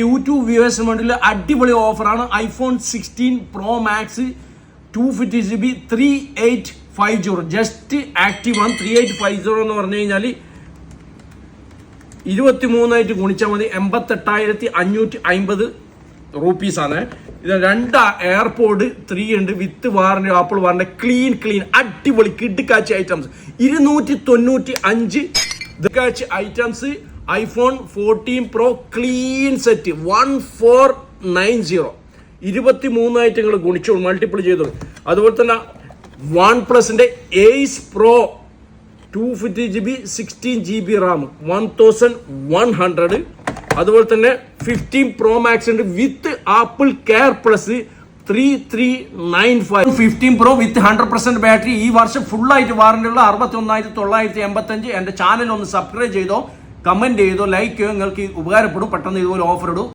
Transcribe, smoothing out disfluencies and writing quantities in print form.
YouTube വ്യൂവേഴ്സിന് വേണ്ടി അടിപൊളി ഓഫറാണ്. IPhone 16 Pro Max 250GB 3850. Just active ആണ്. 3850 എന്ന് പറഞ്ഞു കഴിഞ്ഞാൽ 23 ഗുണിച്ചാൽ മതി 88,550 റുപ്പീസാണ്. ഇത് 2 എയർപോഡ് 3 ഉണ്ട് with warranty, Apple warranty, clean അടിപൊളി കിഡ്കാച്ച് items. 295 items. IPhone 14 Pro clean set 1490. 23 ഐറ്റങ്ങൾ ഗുണിച്ചോളൂ, മൾട്ടിപ്പിൾ ചെയ്തോളൂ. അതുപോലെ തന്നെ OnePlusന്റെ Ace Pro 250GB 16GB RAM 1100. അതുപോലെ തന്നെ 15 Pro Max ഉണ്ട് വിത്ത് ആപ്പിൾ കെയർ പ്ലസ് 3395. 15 Pro വിത്ത് 100% ബാറ്ററി. ഈ വർഷം ഫുൾ ആയിട്ട് വാറന്റി ഉള്ള 61,985. എന്റെ ചാനൽ ഒന്ന് സബ്സ്ക്രൈബ് ചെയ്തോ, കമന്റ് ചെയ്തോ, ലൈക്ക് ചെയ്തോ. നിങ്ങൾക്ക് ഉപകാരപ്പെടും. പെട്ടെന്ന് ഇതുപോലെ ഓഫർ ഇടും.